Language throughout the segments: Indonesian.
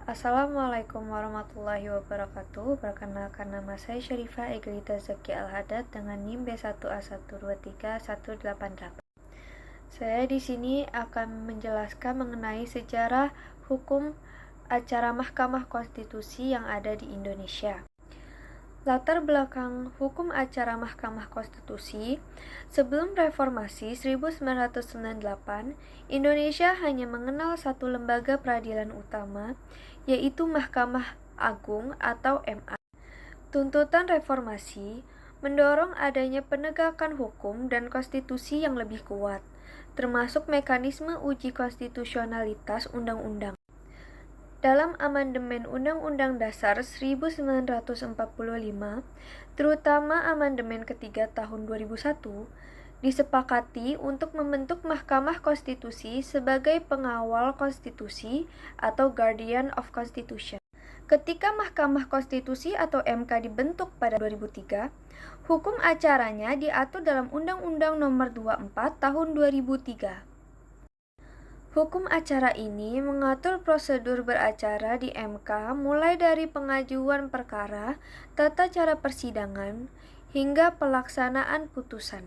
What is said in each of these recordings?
Assalamualaikum warahmatullahi wabarakatuh. Perkenalkan, nama saya Syarifah Eglita Zaki Al-Hadad dengan NIM B1A1231188. Saya di sini akan menjelaskan mengenai sejarah hukum acara Mahkamah Konstitusi yang ada di Indonesia. Latar belakang hukum acara Mahkamah Konstitusi, sebelum reformasi 1998, Indonesia hanya mengenal satu lembaga peradilan utama, yaitu Mahkamah Agung atau MA. Tuntutan reformasi mendorong adanya penegakan hukum dan konstitusi yang lebih kuat, termasuk mekanisme uji konstitusionalitas undang-undang. Dalam amandemen Undang-Undang Dasar 1945, terutama amandemen ketiga tahun 2001, disepakati untuk membentuk Mahkamah Konstitusi sebagai pengawal konstitusi atau Guardian of Constitution. Ketika Mahkamah Konstitusi atau MK dibentuk pada 2003, hukum acaranya diatur dalam Undang-Undang Nomor 24 Tahun 2003. Hukum acara ini mengatur prosedur beracara di MK mulai dari pengajuan perkara, tata cara persidangan, hingga pelaksanaan putusan.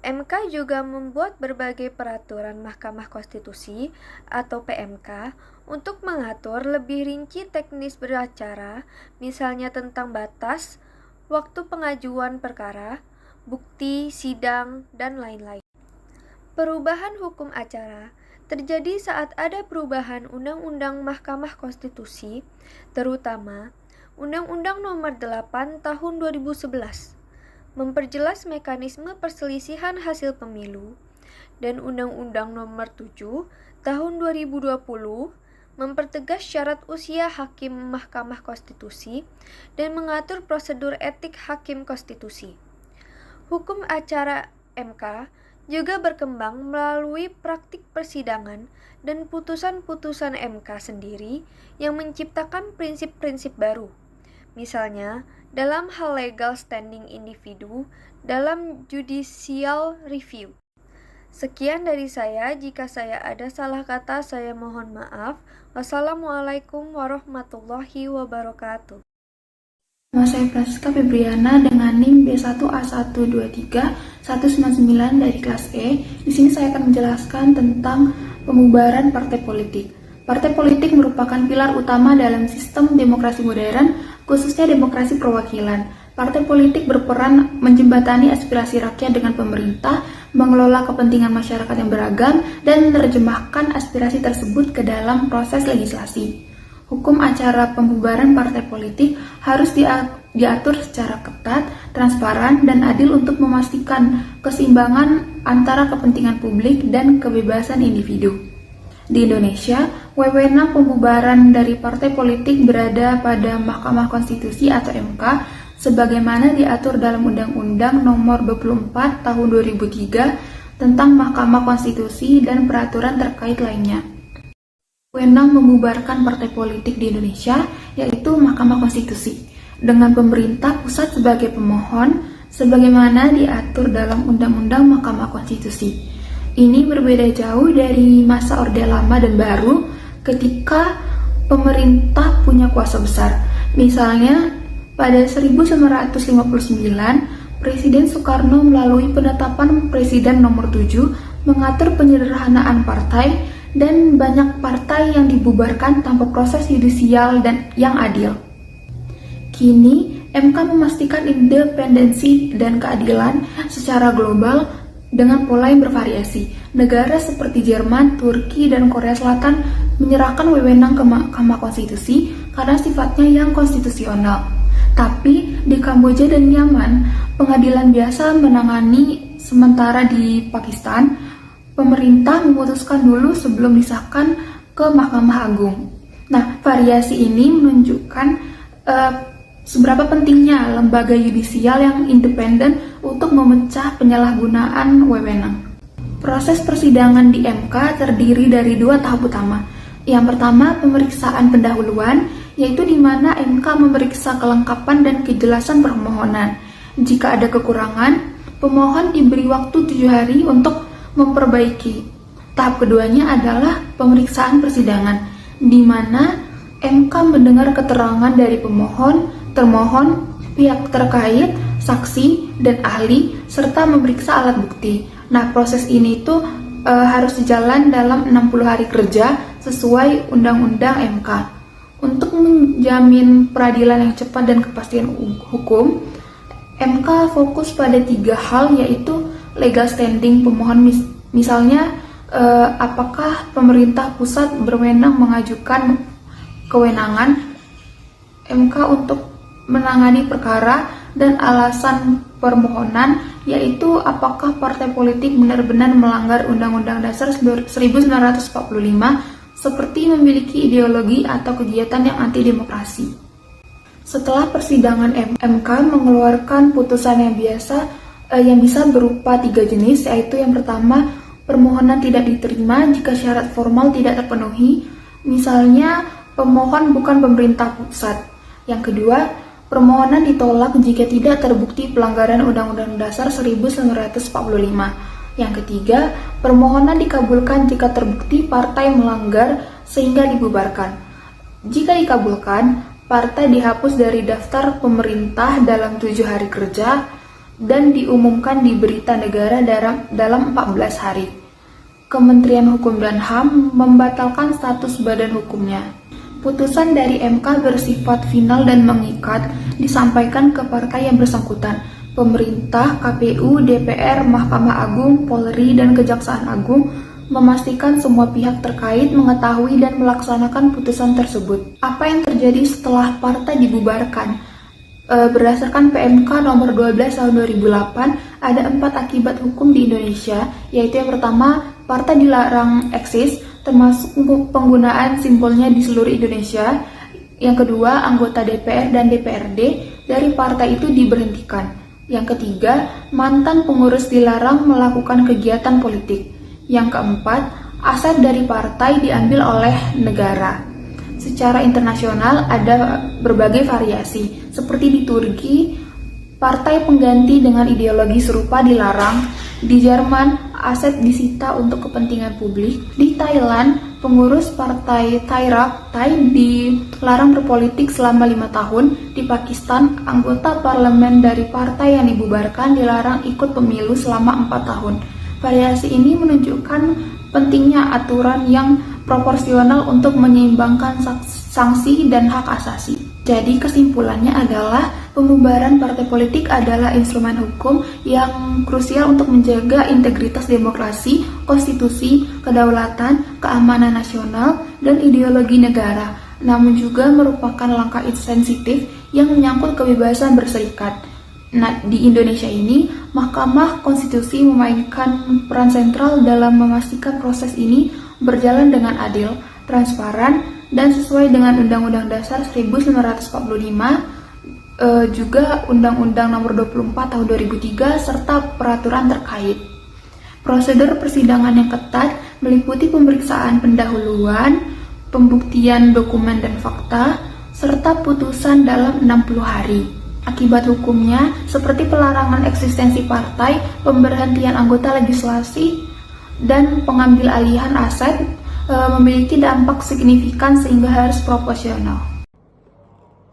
MK juga membuat berbagai peraturan Mahkamah Konstitusi atau PMK untuk mengatur lebih rinci teknis beracara, misalnya tentang batas, waktu pengajuan perkara, bukti, sidang, dan lain-lain. Perubahan hukum acara terjadi saat ada perubahan Undang-Undang Mahkamah Konstitusi, terutama Undang-Undang Nomor 8 Tahun 2011, memperjelas mekanisme perselisihan hasil pemilu, dan Undang-Undang Nomor 7 Tahun 2020 mempertegas syarat usia hakim Mahkamah Konstitusi dan mengatur prosedur etik hakim konstitusi. Hukum acara MK juga berkembang melalui praktik persidangan dan putusan-putusan MK sendiri yang menciptakan prinsip-prinsip baru. Misalnya, dalam hal legal standing individu dalam judicial review. Sekian dari saya, jika saya ada salah kata saya mohon maaf. Wassalamualaikum warahmatullahi wabarakatuh. Nama saya Praska Febriana dengan NIM B1A1231199 dari kelas E. Di sini saya akan menjelaskan tentang pembubaran partai politik. Partai politik merupakan pilar utama dalam sistem demokrasi modern, khususnya demokrasi perwakilan. Partai politik berperan menjembatani aspirasi rakyat dengan pemerintah, mengelola kepentingan masyarakat yang beragam, dan menerjemahkan aspirasi tersebut ke dalam proses legislasi. Hukum acara pembubaran partai politik harus diatur secara ketat, transparan, dan adil untuk memastikan keseimbangan antara kepentingan publik dan kebebasan individu. Di Indonesia, wewenang pembubaran dari partai politik berada pada Mahkamah Konstitusi atau MK, sebagaimana diatur dalam Undang-Undang Nomor 24 Tahun 2003 tentang Mahkamah Konstitusi dan peraturan terkait lainnya. Wewenang membubarkan partai politik di Indonesia yaitu Mahkamah Konstitusi dengan pemerintah pusat sebagai pemohon sebagaimana diatur dalam Undang-Undang Mahkamah Konstitusi. Ini berbeda jauh dari masa Orde Lama dan Baru ketika pemerintah punya kuasa besar. Misalnya pada 1959 Presiden Soekarno melalui penetapan Presiden Nomor 7 mengatur penyederhanaan partai dan banyak partai yang dibubarkan tanpa proses yudisial dan yang adil. Kini, MK memastikan independensi dan keadilan secara global dengan pola yang bervariasi. Negara seperti Jerman, Turki, dan Korea Selatan menyerahkan wewenang ke Mahkamah Konstitusi karena sifatnya yang konstitusional. Tapi di Kamboja dan Myanmar, pengadilan biasa menangani, sementara di Pakistan, pemerintah memutuskan dulu sebelum disahkan ke Mahkamah Agung. Nah, variasi ini menunjukkan seberapa pentingnya lembaga yudisial yang independen untuk memecah penyalahgunaan wewenang. Proses persidangan di MK terdiri dari dua tahap utama. Yang pertama, pemeriksaan pendahuluan, yaitu di mana MK memeriksa kelengkapan dan kejelasan permohonan. Jika ada kekurangan, pemohon diberi waktu 7 hari untuk memperbaiki. Tahap keduanya adalah pemeriksaan persidangan, di mana MK mendengar keterangan dari pemohon, termohon, pihak terkait, saksi, dan ahli, serta memeriksa alat bukti. Nah, proses ini tuh harus dijalan dalam 60 hari kerja sesuai Undang-Undang MK. Untuk menjamin peradilan yang cepat dan kepastian hukum, MK fokus pada 3 hal, yaitu legal standing pemohon, misalnya apakah pemerintah pusat berwenang mengajukan kewenangan MK untuk menangani perkara, dan alasan permohonan, yaitu apakah partai politik benar-benar melanggar Undang-Undang Dasar 1945 seperti memiliki ideologi atau kegiatan yang anti-demokrasi. Setelah persidangan, MK mengeluarkan putusan yang bisa berupa 3 jenis, yaitu yang pertama, permohonan tidak diterima jika syarat formal tidak terpenuhi, misalnya pemohon bukan pemerintah pusat. Yang kedua, permohonan ditolak jika tidak terbukti pelanggaran Undang-Undang Dasar 1945. Yang ketiga, permohonan dikabulkan jika terbukti partai melanggar sehingga dibubarkan. Jika dikabulkan, partai dihapus dari daftar pemerintah dalam 7 hari kerja dan diumumkan di berita negara dalam 14 hari. Kementerian Hukum dan HAM membatalkan status badan hukumnya. Putusan dari MK bersifat final dan mengikat, disampaikan ke partai yang bersangkutan, pemerintah, KPU, DPR, Mahkamah Agung, Polri, dan Kejaksaan Agung, memastikan semua pihak terkait mengetahui dan melaksanakan putusan tersebut. Apa yang terjadi setelah partai dibubarkan? Berdasarkan PMK nomor 12 tahun 2008, ada 4 akibat hukum di Indonesia, yaitu yang pertama, partai dilarang eksis, termasuk penggunaan simbolnya di seluruh Indonesia. Yang kedua, anggota DPR dan DPRD dari partai itu diberhentikan. Yang ketiga, mantan pengurus dilarang melakukan kegiatan politik. Yang keempat, aset dari partai diambil oleh negara. Secara internasional ada berbagai variasi, seperti di Turki, partai pengganti dengan ideologi serupa dilarang. Di Jerman, aset disita untuk kepentingan publik. Di Thailand, pengurus partai Thai Rak Thai dilarang berpolitik selama 5 tahun. Di Pakistan, anggota parlemen dari partai yang dibubarkan dilarang ikut pemilu selama 4 tahun. Variasi ini menunjukkan pentingnya aturan yang proporsional untuk menyeimbangkan sanksi dan hak asasi. Jadi kesimpulannya adalah pembubaran partai politik adalah instrumen hukum yang krusial untuk menjaga integritas demokrasi, konstitusi, kedaulatan, keamanan nasional, dan ideologi negara. Namun juga merupakan langkah sensitif yang menyangkut kebebasan berserikat. Nah, di Indonesia ini, Mahkamah Konstitusi memainkan peran sentral dalam memastikan proses ini berjalan dengan adil, transparan, dan sesuai dengan Undang-Undang Dasar 1945, juga Undang-Undang Nomor 24 Tahun 2003, serta peraturan terkait. Prosedur persidangan yang ketat meliputi pemeriksaan pendahuluan, pembuktian dokumen dan fakta, serta putusan dalam 60 hari. Akibat hukumnya seperti pelarangan eksistensi partai, pemberhentian anggota legislasi, dan pengambil alihan aset memiliki dampak signifikan sehingga harus proporsional.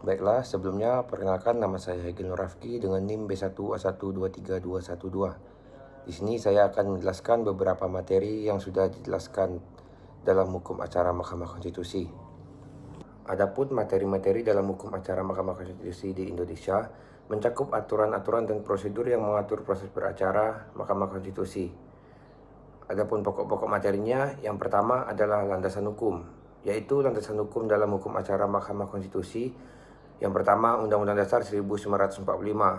Baiklah, sebelumnya perkenalkan, nama saya Hegel Nurafki dengan NIM B1123212. Di sini saya akan menjelaskan beberapa materi yang sudah dijelaskan dalam hukum acara Mahkamah Konstitusi. Adapun materi-materi dalam hukum acara Mahkamah Konstitusi di Indonesia mencakup aturan-aturan dan prosedur yang mengatur proses beracara Mahkamah Konstitusi. Adapun pokok-pokok materinya, yang pertama adalah landasan hukum, yaitu landasan hukum dalam hukum acara Mahkamah Konstitusi. Yang pertama, Undang-Undang Dasar 1945,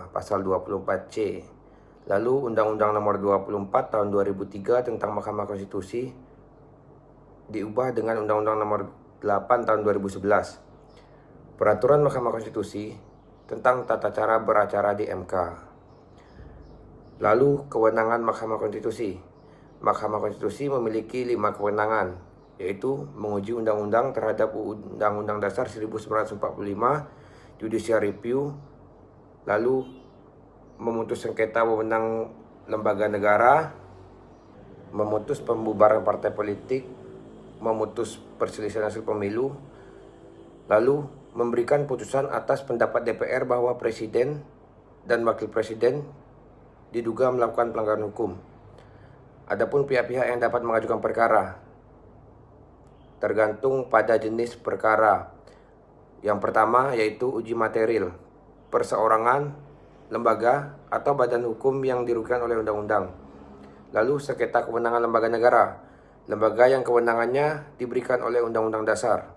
Pasal 24C. Lalu Undang-Undang Nomor 24 Tahun 2003 tentang Mahkamah Konstitusi diubah dengan Undang-Undang Nomor 8 Tahun 2011. Peraturan Mahkamah Konstitusi tentang tata cara beracara di MK. Lalu kewenangan Mahkamah Konstitusi. Mahkamah Konstitusi memiliki 5 kewenangan, yaitu menguji undang-undang terhadap Undang-Undang Dasar 1945, judicial review, lalu memutus sengketa wewenang lembaga negara, memutus pembubaran partai politik, memutus perselisihan hasil pemilu, lalu memberikan putusan atas pendapat DPR bahwa Presiden dan Wakil Presiden diduga melakukan pelanggaran hukum. Adapun pihak-pihak yang dapat mengajukan perkara tergantung pada jenis perkara. Yang pertama yaitu uji material, perseorangan, lembaga, atau badan hukum yang dirugikan oleh undang-undang. Lalu sengketa kewenangan lembaga negara, lembaga yang kewenangannya diberikan oleh Undang-Undang Dasar.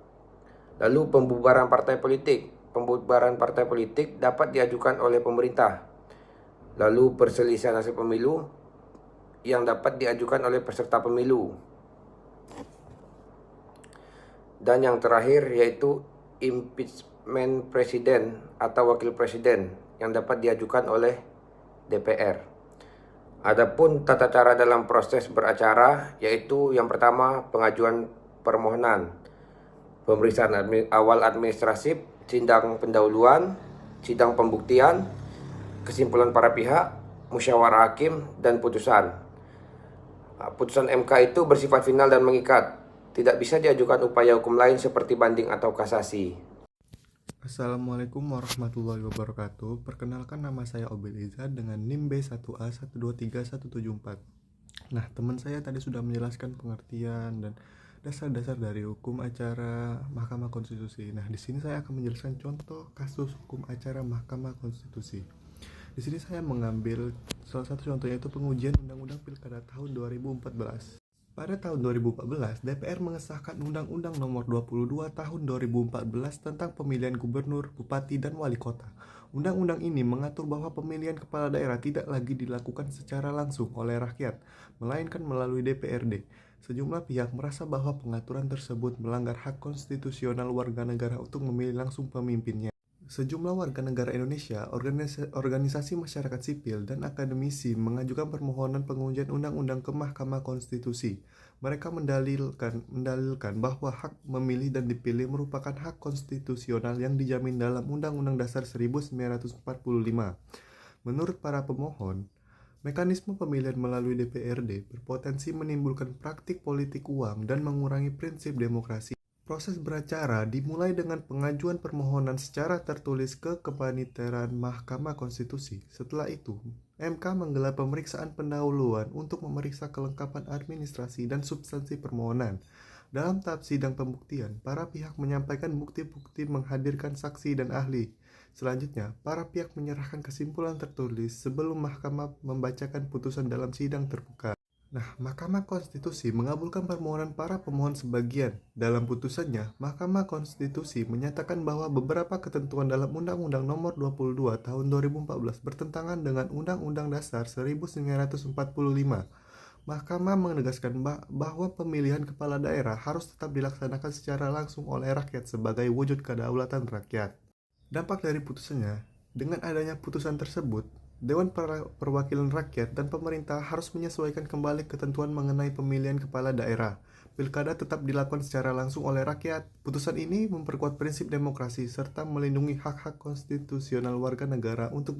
Lalu pembubaran partai politik. Pembubaran partai politik dapat diajukan oleh pemerintah. Lalu perselisihan hasil pemilu yang dapat diajukan oleh peserta pemilu. Dan yang terakhir yaitu impeachment presiden atau wakil presiden yang dapat diajukan oleh DPR. Adapun tata cara dalam proses beracara yaitu yang pertama pengajuan permohonan, pemeriksaan awal administratif, sidang pendahuluan, sidang pembuktian, kesimpulan para pihak, musyawarah hakim, dan putusan. Putusan MK itu bersifat final dan mengikat. Tidak bisa diajukan upaya hukum lain seperti banding atau kasasi. Assalamualaikum warahmatullahi wabarakatuh. Perkenalkan, nama saya Obel Izzat dengan NIM B1A123174. Nah, teman saya tadi sudah menjelaskan pengertian dan dasar-dasar dari hukum acara Mahkamah Konstitusi. Nah, di sini saya akan menjelaskan contoh kasus hukum acara Mahkamah Konstitusi. Di sini saya mengambil salah satu contohnya itu pengujian Undang-Undang Pilkada tahun 2014. Pada tahun 2014, DPR mengesahkan Undang-Undang Nomor 22 Tahun 2014 tentang pemilihan gubernur, bupati, dan wali kota. Undang-undang ini mengatur bahwa pemilihan kepala daerah tidak lagi dilakukan secara langsung oleh rakyat, melainkan melalui DPRD. Sejumlah pihak merasa bahwa pengaturan tersebut melanggar hak konstitusional warga negara untuk memilih langsung pemimpinnya. Sejumlah warga negara Indonesia, organisasi masyarakat sipil, dan akademisi mengajukan permohonan pengujian undang-undang ke Mahkamah Konstitusi. Mereka mendalilkan bahwa hak memilih dan dipilih merupakan hak konstitusional yang dijamin dalam Undang-Undang Dasar 1945. Menurut para pemohon, mekanisme pemilihan melalui DPRD berpotensi menimbulkan praktik politik uang dan mengurangi prinsip demokrasi. Proses beracara dimulai dengan pengajuan permohonan secara tertulis ke Kepaniteraan Mahkamah Konstitusi. Setelah itu, MK menggelar pemeriksaan pendahuluan untuk memeriksa kelengkapan administrasi dan substansi permohonan. Dalam tahap sidang pembuktian, para pihak menyampaikan bukti-bukti, menghadirkan saksi dan ahli. Selanjutnya, para pihak menyerahkan kesimpulan tertulis sebelum mahkamah membacakan putusan dalam sidang terbuka. Nah, Mahkamah Konstitusi mengabulkan permohonan para pemohon sebagian. Dalam putusannya, Mahkamah Konstitusi menyatakan bahwa beberapa ketentuan dalam Undang-Undang Nomor 22 Tahun 2014 bertentangan dengan Undang-Undang Dasar 1945. Mahkamah menegaskan bahwa pemilihan kepala daerah harus tetap dilaksanakan secara langsung oleh rakyat sebagai wujud kedaulatan rakyat. Dampak dari putusannya, dengan adanya putusan tersebut, Dewan Perwakilan Rakyat dan pemerintah harus menyesuaikan kembali ketentuan mengenai pemilihan kepala daerah. Pilkada tetap dilakukan secara langsung oleh rakyat. Putusan ini memperkuat prinsip demokrasi serta melindungi hak-hak konstitusional warga negara untuk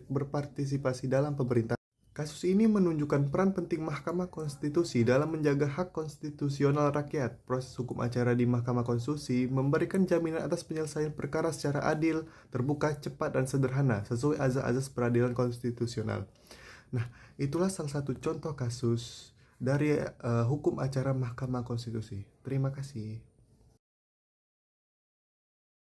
berpartisipasi dalam pemerintahan. Kasus ini menunjukkan peran penting Mahkamah Konstitusi dalam menjaga hak konstitusional rakyat. Proses hukum acara di Mahkamah Konstitusi memberikan jaminan atas penyelesaian perkara secara adil, terbuka, cepat, dan sederhana sesuai azas-azas peradilan konstitusional. Nah, itulah salah satu contoh kasus dari hukum acara Mahkamah Konstitusi. Terima kasih.